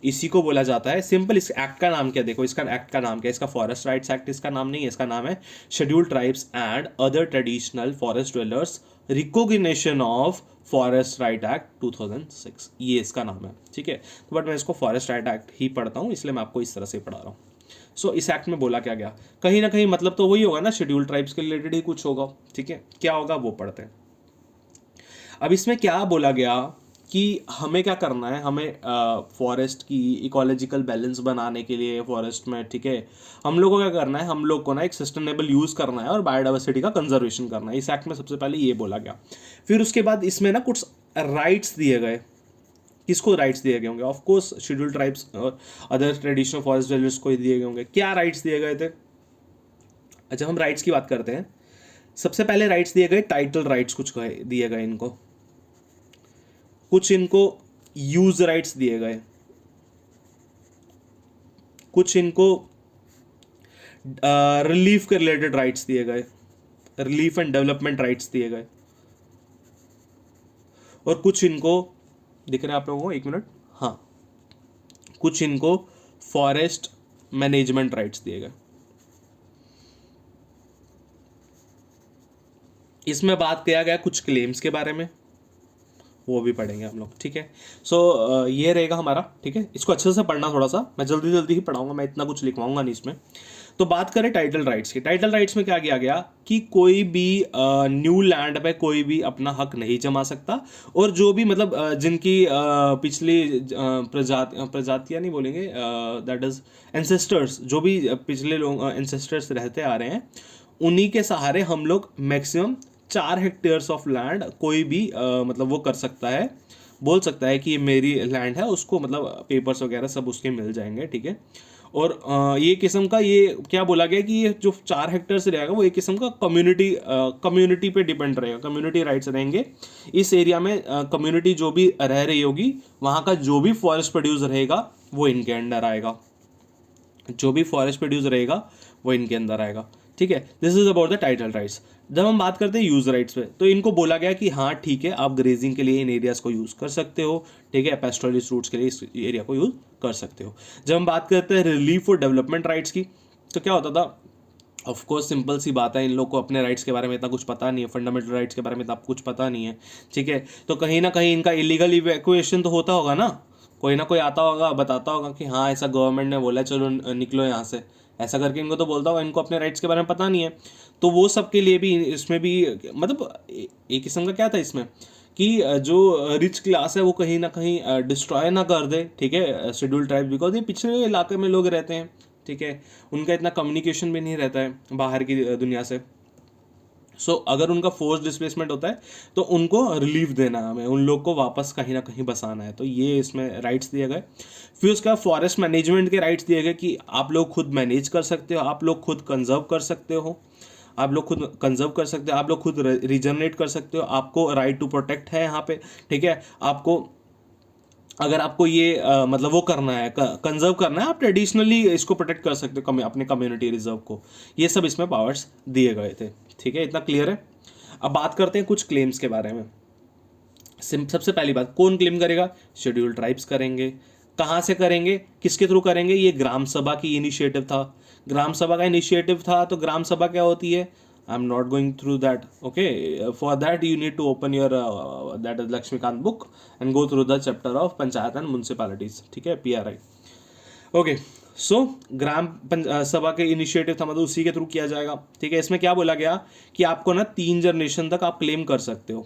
इसी को बोला जाता है सिंपल। इस एक्ट का नाम क्या, देखो इसका एक्ट का नाम क्या है, इसका फॉरेस्ट राइट्स एक्ट इसका नाम नहीं है, इसका नाम है scheduled tribes and other traditional forest dwellers recognition of forest right act 2006, ये इसका नाम है, ठीक है। तो बट मैं इसको फॉरेस्ट राइट एक्ट ही पढ़ता हूँ, इसलिए मैं आपको इस तरह से पढ़ा रहा हूँ। सो इस एक्ट में बोला क्या गया, कहीं ना कहीं मतलब तो वही होगा ना, शेड्यूल्ड ट्राइब्स के रिलेटेड ही कुछ होगा, ठीक है। क्या होगा वो पढ़ते हैं। अब इसमें क्या बोला गया कि हमें क्या करना है, हमें फॉरेस्ट की इकोलॉजिकल बैलेंस बनाने के लिए फॉरेस्ट में, ठीक है, हम लोग को क्या करना है, हम लोग को ना एक सस्टेनेबल यूज़ करना है और बायोडाइवर्सिटी का कंजर्वेशन करना है। इस एक्ट में सबसे पहले ये बोला गया। फिर उसके बाद इसमें ना कुछ राइट्स दिए गए। किसको राइट्स दिए गए होंगे, ऑफ कोर्स शेड्यूल्ड ट्राइब्स और अदर ट्रेडिशनल फॉरेस्ट ड्वेलर्स को दिए गए होंगे। क्या राइट्स दिए गए थे, अच्छा हम राइट्स की बात करते हैं। सबसे पहले राइट्स दिए गए टाइटल राइट्स, कुछ दिए गए इनको, कुछ इनको यूज राइट्स दिए गए, कुछ इनको रिलीफ के रिलेटेड राइट्स दिए गए, रिलीफ एंड डेवलपमेंट राइट्स दिए गए, और कुछ इनको दिख रहा है आप लोगों को, एक मिनट, हाँ, कुछ इनको फॉरेस्ट मैनेजमेंट राइट्स दिए गए। इसमें बात किया गया कुछ क्लेम्स के बारे में, वो भी पढ़ेंगे हम लोग, ठीक है। सो ये रहेगा हमारा, ठीक है। इसको अच्छे से पढ़ना, थोड़ा सा मैं जल्दी जल्दी ही पढ़ाऊंगा, मैं इतना कुछ लिखवाऊंगा नहीं इसमें। तो बात करें टाइटल राइट्स की। टाइटल राइट्स में क्या किया गया कि कोई भी न्यू लैंड पे कोई भी अपना हक नहीं जमा सकता, और जो भी मतलब जिनकी पिछली प्रजातियां नहीं बोलेंगे, दैट इज एंसेस्टर्स, जो भी पिछले लोग एंसेस्टर्स रहते आ रहे हैं, उन्हीं के सहारे हम लोग मैक्सिमम 4 हेक्टेयर्स ऑफ लैंड कोई भी मतलब वो कर सकता है, बोल सकता है कि ये मेरी लैंड है, उसको मतलब पेपर्स वगैरह सब उसके मिल जाएंगे, ठीक है। और ये किस्म का, ये क्या बोला गया कि ये जो 4 हेक्टेयर से रहेगा वो एक किस्म का कम्युनिटी पे डिपेंड रहेगा, कम्युनिटी राइट्स रहेंगे इस एरिया में। कम्युनिटी जो भी रह रही होगी, वहाँ का जो भी फॉरेस्ट प्रोड्यूस रहेगा वो इनके अंडर आएगा, जो भी फॉरेस्ट प्रोड्यूस रहेगा वो इनके अंदर आएगा, ठीक है। This is about the title rights. जब हम बात करते हैं यूज राइट्स पे, तो इनको बोला गया कि हाँ ठीक है, आप ग्रेजिंग के लिए इन एरियाज को यूज कर सकते हो, ठीक है, पेस्टोरलिस्ट रूट्स के लिए इस एरिया को यूज कर सकते हो। जब हम बात करते हैं रिलीफ और डेवलपमेंट राइट्स की, तो क्या होता था, ऑफ कोर्स सिंपल सी बात है, इन लोग को अपने राइट्स के बारे में इतना कुछ पता नहीं है, फंडामेंटल राइट्स के बारे में इतना कुछ पता नहीं है, ठीक है। तो कहीं ना कहीं इनका इलीगल इवैक्यूएशन तो होता होगा ना, कोई ना कोई आता होगा, बताता होगा कि हाँ ऐसा गवर्नमेंट ने बोला, चलो निकलो यहाँ से, ऐसा करके इनको तो बोलता होगा, इनको अपने राइट्स के बारे में पता नहीं है। तो वो सब के लिए भी इसमें भी मतलब एक किस्म का क्या था इसमें कि जो रिच क्लास है वो कहीं ना कहीं डिस्ट्रॉय ना कर दे, ठीक है, शेड्यूल्ड ट्राइब, बिकॉज ये पिछड़े इलाके में लोग रहते हैं, ठीक है, उनका इतना कम्युनिकेशन भी नहीं रहता है बाहर की दुनिया से। सो अगर उनका फोर्स डिस्प्लेसमेंट होता है तो उनको रिलीफ देना है, हमें उन लोग को वापस कहीं ना कहीं बसाना है, तो ये इसमें राइट्स दिए गए। फिर उसका फॉरेस्ट मैनेजमेंट के राइट्स दिए गए कि आप लोग खुद मैनेज कर सकते हो, आप लोग खुद कंजर्व कर सकते हो, आप लोग खुद कंजर्व कर सकते हो, आप लोग खुद रिजनरेट कर सकते हो, आपको राइट टू प्रोटेक्ट है यहाँ पे, ठीक है। आपको अगर आपको ये मतलब वो करना है, कंजर्व करना है, आप ट्रेडिशनली इसको प्रोटेक्ट कर सकते हो अपने कम्युनिटी रिजर्व को, ये सब इसमें पावर्स दिए गए थे, ठीक है, इतना क्लियर है। अब बात करते हैं कुछ क्लेम्स के बारे में। सबसे पहली बात, कौन क्लेम करेगा, शेड्यूल्ड ट्राइब्स करेंगे। कहाँ से करेंगे, किसके थ्रू करेंगे, ये ग्राम सभा की इनिशिएटिव था, ग्राम सभा का इनिशिएटिव था। तो ग्राम सभा क्या होती है, I am not going through that, okay, for that you need to open your that is Lakshmikant book and go through the chapter of panchayat and municipalities, ठीक है, PRI, ओके। सो ग्राम सभा के इनिशिएटिव था, मतलब उसी के थ्रू किया जाएगा, ठीक है। इसमें क्या बोला गया कि आपको ना 3 जनरेशन तक आप क्लेम कर सकते हो,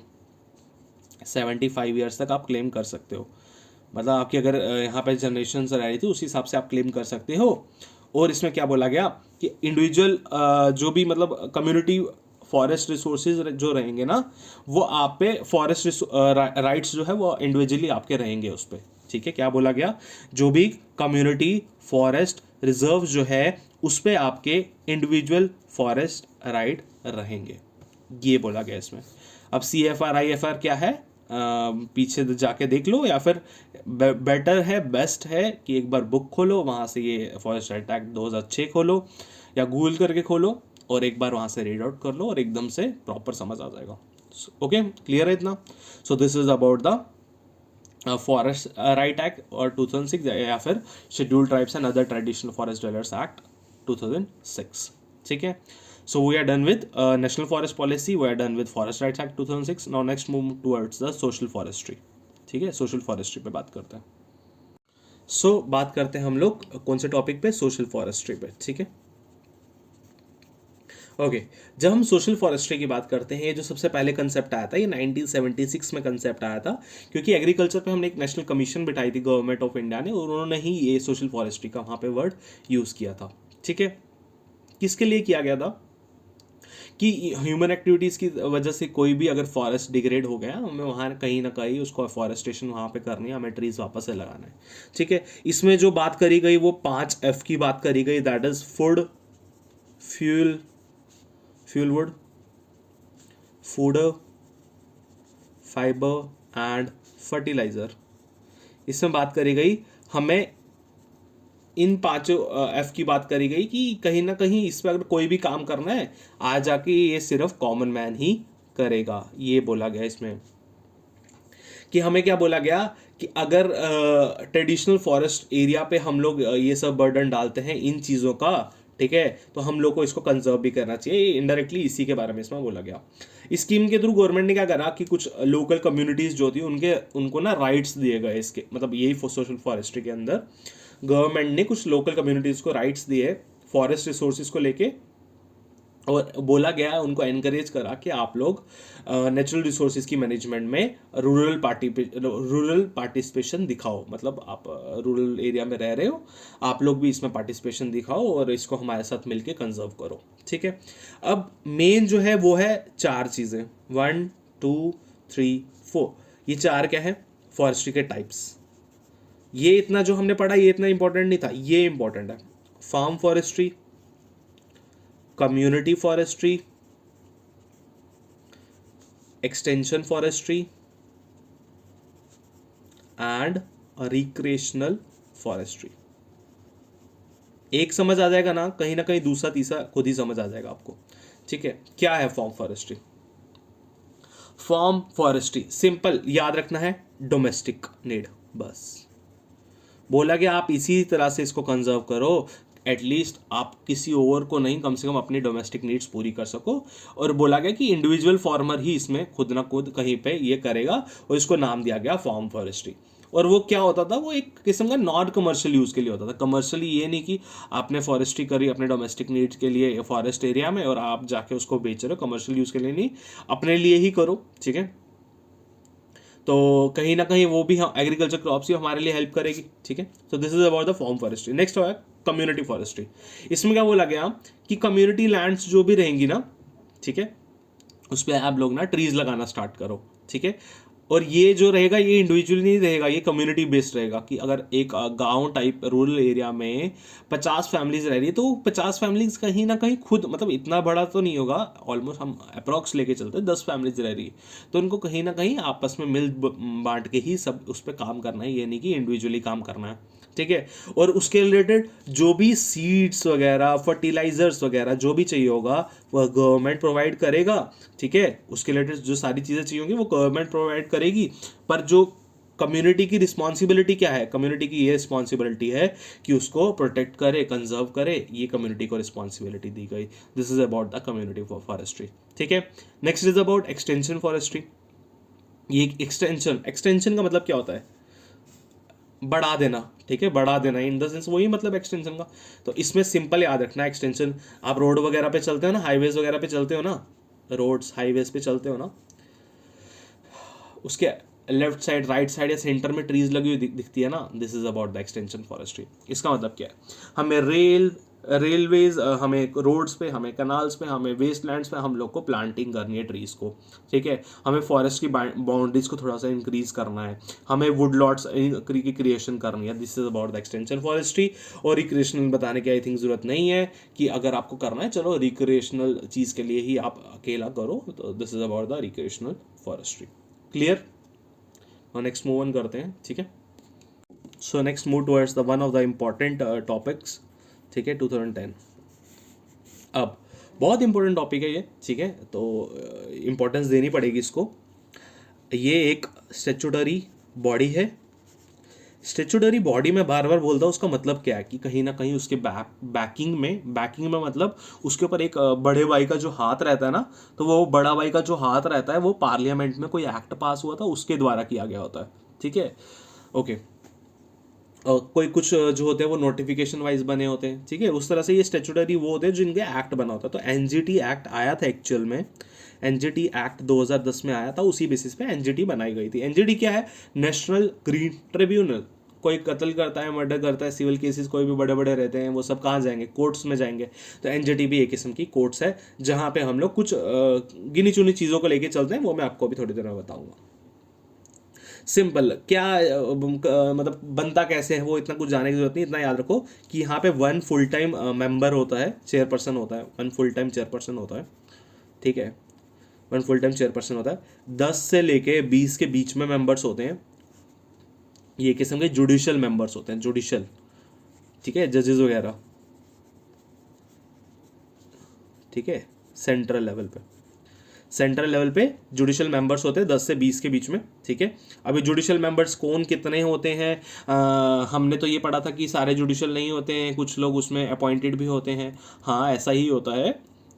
75 ईयर्स तक आप क्लेम कर सकते हो, मतलब आपकी अगर यहाँ पे जनरेशन रह रही थी उस हिसाब से आप क्लेम कर सकते हो। और इसमें क्या बोला गया कि इंडिविजुअल जो भी मतलब कम्युनिटी फॉरेस्ट रिसोर्सेज जो रहेंगे ना, वो आप पे फॉरेस्ट राइट्स जो है वो इंडिविजुअली आपके रहेंगे उस पर, ठीक है। क्या बोला गया, जो भी कम्युनिटी फॉरेस्ट रिजर्व जो है उस पर आपके इंडिविजुअल फॉरेस्ट राइट रहेंगे, ये बोला गया इसमें। अब CFR IFR क्या है, पीछे जाके देख लो, या फिर बेटर है, बेस्ट है कि एक बार बुक खोलो, वहाँ से ये फॉरेस्ट राइट एक्ट 2006 खोलो या गूगल करके खोलो और एक बार वहाँ से रीड आउट कर लो और एकदम से प्रॉपर समझ आ जाएगा, ओके, क्लियर है इतना। So this is about the forest right act और 2006, या फिर scheduled tribes and other traditional forest dwellers act 2006. ठीक है, so we are done with national forest policy, we are done with forest rights act 2006. Now next move towards the social forestry. ठीक है, social forestry पे बात करते हैं. बात करते हैं हम लोग कौन से टॉपिक पे, सोशल फॉरेस्ट्री पे. ठीक है, ओके. जब हम सोशल फॉरेस्ट्री की बात करते हैं, ये जो सबसे पहले कंसेप्ट आया था, ये 1976 में कंसेप्ट आया था, क्योंकि एग्रीकल्चर पे हमने एक नेशनल कमीशन बिठाई थी गवर्नमेंट ऑफ इंडिया ने, और उन्होंने ही ये सोशल फॉरेस्ट्री का वहाँ पे वर्ड यूज़ किया था. ठीक है, किसके लिए किया गया था कि ह्यूमन एक्टिविटीज़ की वजह से कोई भी अगर फॉरेस्ट डिग्रेड हो गया, हमें वहाँ कहीं ना कहीं उसको फॉरेस्टेशन वहाँ पे करनी है, हमें ट्रीज वापस से लगाना है. ठीक है, इसमें जो बात करी गई वो 5F की बात करी गई, that is food, fuel wood, food, fibre and fertiliser. इसमें बात करी गई, हमें इन 5 F की बात करी गई कि कहीं ना कहीं इस पर अगर कोई भी काम करना है, आ जाके ये सिर्फ कॉमन मैन ही करेगा. ये बोला गया इसमें कि हमें क्या बोला गया कि अगर ट्रेडिशनल फॉरेस्ट एरिया पे हम लोग ये सब बर्डन डालते हैं इन चीज़ों का, ठीक है, तो हम लोग को इसको कंजर्व भी करना चाहिए. इनडायरेक्टली इसी के बारे में इसमें बोला गया. इस स्कीम के थ्रू गवर्नमेंट ने क्या करा कि कुछ लोकल कम्युनिटीज़ जो थी उनको ना राइट्स दिए गए. इसके मतलब यही सोशल फॉरेस्ट्री के अंदर गवर्नमेंट ने कुछ लोकल कम्युनिटीज़ को राइट्स दिए फॉरेस्ट रिसोर्सेज को लेके, और बोला गया, उनको एनकरेज करा कि आप लोग नेचुरल रिसोर्सेज की मैनेजमेंट में रूरल पार्टिसिपेशन दिखाओ. मतलब आप रूरल एरिया में रह रहे हो, आप लोग भी इसमें पार्टिसिपेशन दिखाओ और इसको हमारे साथ मिलके कंजर्व करो. ठीक है, अब मेन जो है वो है 4 चीज़ें, 1 2 3 4. ये 4 क्या है, फॉरेस्ट्री के टाइप्स. ये इतना जो हमने पढ़ा ये इतना इंपॉर्टेंट नहीं था, ये इंपॉर्टेंट है. Farm forestry, community forestry, extension forestry and recreational forestry. एक समझ आ जाएगा ना कहीं दूसरा तीसरा खुद ही समझ आ जाएगा आपको. ठीक है, क्या है form forestry? Form forestry simple याद रखना है, डोमेस्टिक नीड. बस बोला कि आप इसी तरह से इसको कंजर्व करो, एटलीस्ट आप किसी और को नहीं, कम से कम अपनी डोमेस्टिक नीड्स पूरी कर सको. और बोला गया कि इंडिविजुअल फार्मर ही इसमें खुद ना खुद कहीं पे ये करेगा, और इसको नाम दिया गया फार्म फॉरेस्ट्री. और वो क्या होता था, वो एक किस्म का नॉन कमर्शियल यूज़ के लिए होता था. कमर्शियली ये नहीं कि आपने फॉरेस्ट्री करी अपने डोमेस्टिक नीड्स के लिए फॉरेस्ट एरिया में और आप जाके उसको बेच रहे हो, कमर्शियल यूज़ के लिए नहीं, अपने लिए ही करो. ठीक है, तो कहीं ना कहीं वो भी हम एग्रीकल्चर क्रॉप्स ही हमारे लिए हेल्प करेगी. ठीक है, सो this is about the form forestry. Next है कम्युनिटी फॉरेस्ट्री. इसमें क्या बोला गया कि कम्युनिटी लैंड्स जो भी रहेंगी ना, ठीक है, उस पर आप लोग ना ट्रीज लगाना स्टार्ट करो. ठीक है, और ये जो रहेगा ये इंडिविजुअली नहीं रहेगा, ये कम्युनिटी बेस्ड रहेगा. कि अगर एक गांव टाइप रूरल एरिया में 50 फैमिलीज रह रही है, तो 50 फैमिलीज कहीं ना कहीं खुद, मतलब इतना बड़ा तो नहीं होगा, ऑलमोस्ट हम अप्रॉक्स लेके चलते हैं 10 फैमिलीज रह रही है, तो उनको कहीं ना कहीं आपस में मिल बांट के ही सब उस पर काम करना है, ये नहीं कि इंडिविजुअली काम करना है. ठीक है, और उसके रिलेटेड जो भी सीड्स वगैरह, फर्टिलाइजर्स वगैरह जो भी चाहिए होगा वह गवर्नमेंट प्रोवाइड करेगा. ठीक है, उसके रिलेटेड जो सारी चीज़ें चाहिए होंगी वो गवर्नमेंट प्रोवाइड करेगी. पर जो कम्युनिटी की रिस्पॉन्सिबिलिटी क्या है, कम्युनिटी की ये रिस्पॉन्सिबिलिटी है कि उसको प्रोटेक्ट करे, कंजर्व करे, ये कम्युनिटी को रिस्पॉन्सिबिलिटी दी गई. This is about the community forestry. ठीक है, next is about extension forestry. ये एक्सटेंशन का मतलब क्या होता है, बढ़ा देना. ठीक है, बढ़ा देना इन द सेंस वही मतलब एक्सटेंशन का. तो इसमें सिंपल याद रखना, एक्सटेंशन आप रोड वगैरह पे चलते हो ना, हाईवेज वगैरह पे चलते हो ना, रोड्स हाईवेज पे चलते हो ना, उसके लेफ्ट साइड, राइट साइड या सेंटर में ट्रीज लगी हुई दिखती है ना, this is about the extension forestry. इसका मतलब क्या है, हमें रेलवेज, हमें रोड्स पे, हमें कनाल्स पे, हमें वेस्टलैंड्स पे हम लोग को प्लांटिंग करनी है ट्रीज को. ठीक है, हमें फॉरेस्ट की बाउंड्रीज को थोड़ा सा इंक्रीज करना है, हमें वुड लॉट्स की क्रिएशन करनी है. This is about the extension forestry. और रिक्रिएशनल बताने की आई थिंक जरूरत नहीं है कि अगर आपको करना है, चलो रिक्रिएशनल चीज के लिए ही आप अकेला करो. तो this is about the recreational forestry. Clear? और नेक्स्ट मूव ऑन करते हैं. ठीक है, so next move towards the one of the important topics. ठीक है, 2010. अब बहुत इंपॉर्टेंट टॉपिक है ये. ठीक है, तो इम्पोर्टेंस देनी पड़ेगी इसको. ये एक स्टैट्यूटरी बॉडी है। स्टेचुटरी बॉडी में बार बार बोलता हूँ, उसका मतलब क्या है कि कहीं ना कहीं उसके बैकिंग में मतलब उसके ऊपर एक बड़े भाई का जो हाथ रहता है ना, तो वो बड़ा भाई का जो हाथ रहता है वो पार्लियामेंट में कोई एक्ट पास हुआ था उसके द्वारा किया गया होता है, ठीक है। ओके, कोई कुछ जो होते हैं वो नोटिफिकेशन वाइज बने होते हैं, ठीक है। उस तरह से ये स्टेचुटरी वो होते हैं जिनके एक्ट बना होता है। तो एनजीटी एक्ट आया था एक्चुअल में, एनजीटी एक्ट 2010 में आया था, उसी बेसिस पे एनजीटी बनाई गई थी। एनजीटी क्या है? National green tribunal. कोई कत्ल करता है, मर्डर करता है, सिविल केसेस कोई भी बड़े बड़े रहते हैं, वो सब कहाँ जाएंगे? कोर्ट्स में जाएंगे। तो एनजीटी भी एक किस्म की कोर्ट्स है जहाँ पे हम लोग कुछ गिनी चुनी चीज़ों को लेके चलते हैं, वो मैं आपको अभी थोड़ी देर में बताऊंगा। सिंपल क्या मतलब बनता कैसे है वो इतना कुछ जानने की जरूरत नहीं, इतना याद रखो कि यहाँ पे वन फुल टाइम मेंबर होता है, चेयरपर्सन होता है, वन फुल टाइम चेयरपर्सन होता है, ठीक है। वन फुल टाइम चेयरपर्सन होता है। 10 से लेके 20 के बीच में मेंबर्स होते हैं, ये किस्म के जुडिशियल मेंबर्स होते हैं, जुडिशियल, ठीक है, जजेस वगैरह, ठीक है। सेंट्रल लेवल पे जुडिशियल मेंबर्स होते हैं 10 से 20 के बीच में, ठीक है। अभी जुडिशियल मेंबर्स कौन कितने होते हैं, हमने तो ये पढ़ा था कि सारे जुडिशियल नहीं होते हैं, कुछ लोग उसमें अपॉइंटेड भी होते हैं। हाँ, ऐसा ही होता है,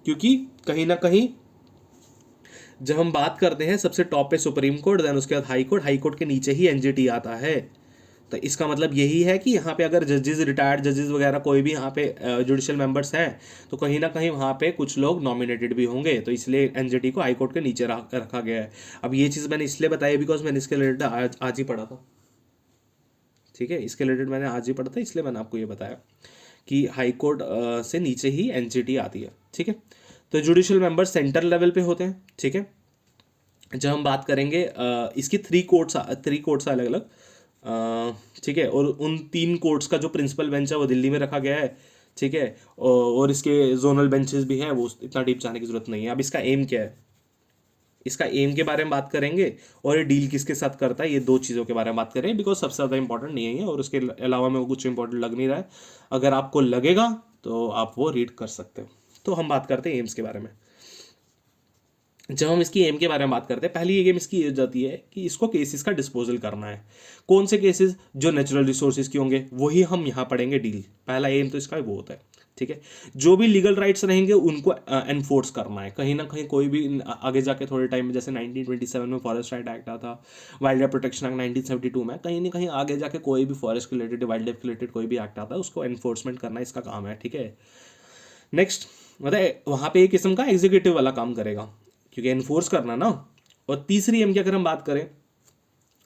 क्योंकि कहीं ना कहीं जब हम बात करते हैं सबसे टॉप पे सुप्रीम कोर्ट, देन उसके बाद हाई कोर्ट, हाई कोर्ट के नीचे ही एनजीटी आता है। तो इसका मतलब यही है कि यहाँ पे अगर जजेस, रिटायर्ड जजेस वगैरह कोई भी यहाँ पे जुडिशियल मेंबर्स हैं, तो कहीं ना कहीं वहाँ पे कुछ लोग नॉमिनेटेड भी होंगे, तो इसलिए एनजीटी को हाई कोर्ट के नीचे रखा गया है। अब ये चीज़ मैंने इसलिए बताई बिकॉज मैंने इसके रिलेटेड आज ही पढ़ा था, ठीक है। इसके रिलेटेड मैंने आज ही पढ़ा था, इसलिए मैंने आपको ये बताया कि हाई कोर्ट से नीचे ही एनजीटी आती है, ठीक है। तो जुडिशियल मेंबर्स सेंट्रल लेवल पे होते हैं, ठीक है। जब हम बात करेंगे इसकी थ्री कोर्ट्स अलग अलग, ठीक है। और उन 3 कोर्ट्स का जो प्रिंसिपल बेंच है वो दिल्ली में रखा गया है, ठीक है। और इसके जोनल बेंचेस भी हैं, वो इतना डीप जाने की जरूरत नहीं है। अब इसका एम क्या है, इसका एम के बारे में बात करेंगे, और ये डील किसके साथ करता है, ये 2 चीज़ों के बारे में बात करेंगे, बिकॉज सबसे ज़्यादा इंपॉर्टेंट नहीं है और उसके अलावा में वो कुछ इंपॉर्टेंट लग नहीं रहा है। अगर आपको लगेगा तो आप वो रीड कर सकते हो। तो हम बात करते हैं एम्स के बारे में। जब हम इसकी एम के बारे में बात करते हैं, पहली एम इसकी ये जाती है कि इसको केसेस का डिस्पोजल करना है। कौन से केसेस? जो नेचुरल रिसोर्सेज के होंगे वही हम यहाँ पढ़ेंगे डील। पहला एम तो इसका वो होता है, ठीक है। जो भी लीगल राइट्स रहेंगे उनको एनफोर्स करना है। कहीं ना कहीं कोई भी आगे जाके थोड़े टाइम में, जैसे 1927 में फॉरेस्ट राइट एक्ट आता था, वाइल्ड लाइफ प्रोटेक्शन एक्ट 1972 में, कहीं ना कहीं आगे जाके कोई भी फॉरेस्ट के रिलेटेड, वाइल्ड लाइफ के रिलेटेड कोई भी एक्ट आता है, उसको एनफोर्समेंट करना इसका काम है, ठीक है। नेक्स्ट मतलब वहाँ पे एक किस्म का एग्जीक्यूटिव वाला काम करेगा, क्योंकि एनफोर्स करना ना। और तीसरी एम की अगर हम बात करें,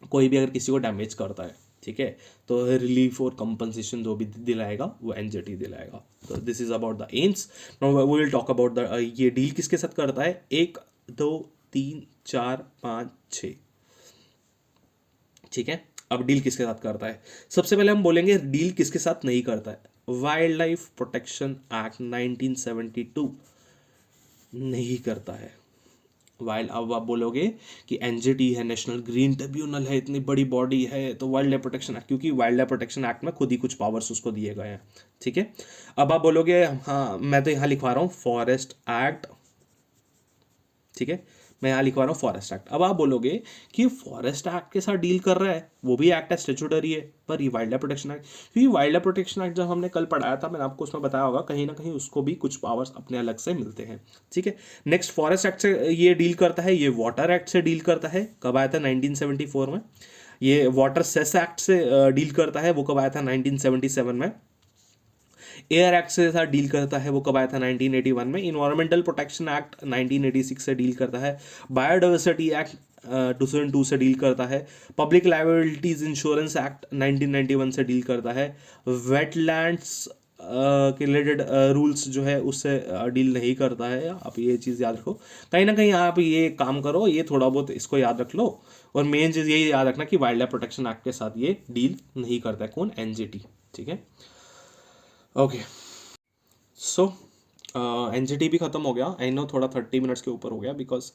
कोई भी अगर किसी को डैमेज करता है, ठीक है, तो रिलीफ और कंपनसेशन जो भी दिलाएगा वो एनजीटी दिलाएगा। तो this is about the aims. Now we will talk about the ये डील किसके साथ करता है। 1 2 3 4 5 6, ठीक है। अब डील किसके साथ करता है, सबसे पहले हम बोलेंगे डील किसके साथ नहीं करता है। वाइल्ड लाइफ प्रोटेक्शन एक्ट 1972 नहीं करता है। वाइल्ड, अब आप बोलोगे कि एनजीटी है, नेशनल ग्रीन ट्रिब्यूनल है, इतनी बड़ी बॉडी है, तो वाइल्ड लाइफ प्रोटेक्शन एक्ट, क्योंकि वाइल्ड लाइफ प्रोटेक्शन एक्ट में खुद ही कुछ पावर्स उसको दिए गए हैं, ठीक है। अब आप बोलोगे हाँ, मैं तो यहाँ लिखवा रहा हूँ फॉरेस्ट एक्ट, ठीक है, मैं यहाँ लिखवा रहा हूँ फॉरेस्ट एक्ट। अब आप बोलोगे कि फॉरेस्ट एक्ट के साथ डील कर रहा है, वो भी एक्ट है, स्टेचुटरी है, पर ये वाइल्ड लाइफ प्रोटेक्शन एक्ट, क्योंकि वाइल्ड लाइफ प्रोटेक्शन एक्ट जब हमने कल पढ़ाया था, मैंने आपको उसमें बताया होगा, कहीं ना कहीं उसको भी कुछ पावर्स अपने अलग से मिलते हैं, ठीक है। नेक्स्ट फॉरेस्ट एक्ट से ये डील करता है, ये वाटर एक्ट से डील करता है, कब आया था 1974 में। ये वाटर सेस एक्ट से डील करता है, वो कब आया था 1977 में। एयर एक्ट से साथ डील करता है, वो कब आया था 1981 में। इन्वायरमेंटल प्रोटेक्शन एक्ट 1986 से डील करता है। बायोडाइवर्सिटी एक्ट 2002 से डील करता है। पब्लिक लायबिलिटीज इंश्योरेंस एक्ट 1991 से डील करता है। वेटलैंड्स के रिलेटेड रूल्स जो है उससे डील नहीं करता है। आप ये चीज़ याद रखो, कहीं ना कहीं आप ये काम करो, ये थोड़ा बहुत इसको याद रख लो। और मेन चीज़ यही याद रखना कि वाइल्ड लाइफ प्रोटेक्शन एक्ट के साथ ये डील नहीं करता है। कौन? एनजीटी, ठीक है। ओके, सो एनजीटी भी ख़त्म हो गया। आई नो थोड़ा 30 मिनट्स के ऊपर हो गया, बिकॉज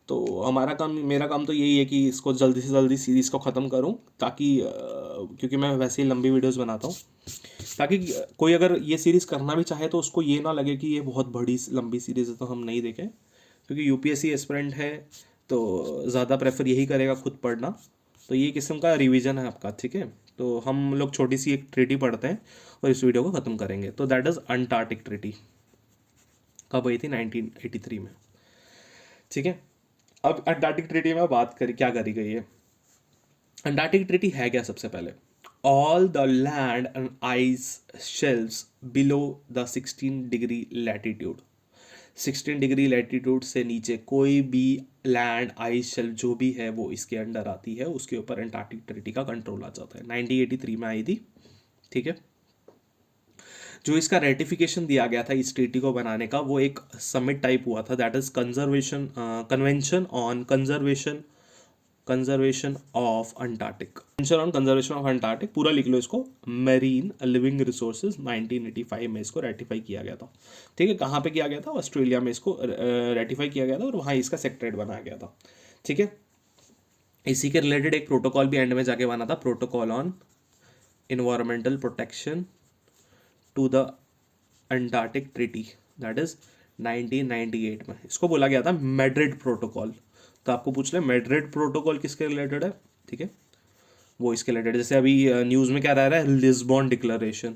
तो हमारा काम, मेरा काम तो यही है कि इसको जल्दी से जल्दी सीरीज़ को ख़त्म करूं, ताकि क्योंकि मैं वैसे ही लंबी वीडियोस बनाता हूं, ताकि कोई अगर ये सीरीज़ करना भी चाहे तो उसको ये ना लगे कि ये बहुत बड़ी लंबी सीरीज़ है तो हम नहीं देखें, क्योंकि यूपीएससी एस्पिरेंट है तो ज़्यादा प्रेफर यही करेगा खुद पढ़ना, तो ये किस्म का रिवीजन है आपका, ठीक है। तो हम लोग छोटी सी एक ट्रीटी पढ़ते हैं और इस वीडियो को ख़त्म करेंगे। तो दैट इज़ अंटार्कटिक ट्रीटी, कब हुई थी? 1983 में, ठीक है। अब अंटार्कटिक ट्रीटी में बात करी, क्या करी गई है। अंटार्कटिक ट्रीटी है क्या? सबसे पहले, all the land and ice shelves below the 16 degree latitude, 16 degree latitude से नीचे कोई भी लैंड आइस शेल्फ जो भी है वो इसके अंडर आती है, उसके ऊपर अंटार्कटिक ट्रीटी का कंट्रोल आ जाता है। 1983 में आई थी, ठीक है। जो इसका रेटिफिकेशन दिया गया था इस ट्रीटी को बनाने का, वो एक समिट टाइप हुआ था, that is conservation convention on conservation of Antarctic, convention on conservation of Antarctic, पूरा लिख लो इसको, मेरीन लिविंग रिसोर्सेज, 1985 में इसको रेटिफाई किया गया था, ठीक है। कहाँ पे किया गया था? ऑस्ट्रेलिया में इसको रेटिफाई किया गया था और वहाँ इसका सेक्रेटरेट बनाया गया था, ठीक है। इसी के रिलेटेड एक प्रोटोकॉल भी एंड में जाके बना था, protocol on environmental protection to the Antarctic treaty, that is 1998 में। इसको बोला गया था मैड्रिड प्रोटोकॉल। तो आपको पूछ ले मैड्रिड प्रोटोकॉल किसके रिलेटेड है, ठीक है, वो इसके रिलेटेड। जैसे अभी न्यूज़ में क्या रह रहा है, लिस्बॉन डिक्लेरेशन,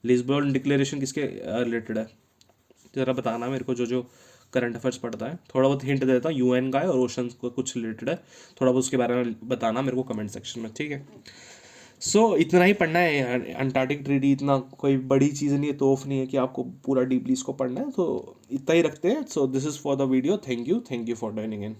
लिस्बॉन डिक्लेरेशन किसके रिलेटेड है? ज़रा बताना मेरे को, जो जो करंट अफेयर्स पढ़ता है, थोड़ा बहुत हिंट देता हूँ, यूएन का है और ओशन को कुछ रिलेटेड है, थोड़ा बहुत उसके बारे में बताना मेरे को कमेंट सेक्शन में, ठीक है। इतना ही पढ़ना है अंटार्कटिक ट्रीटी, इतना कोई बड़ी चीज़ नहीं है, तोफ नहीं है कि आपको पूरा डीपली इसको पढ़ना है, तो इतना ही रखते हैं। So this is for the video, thank you for joining in.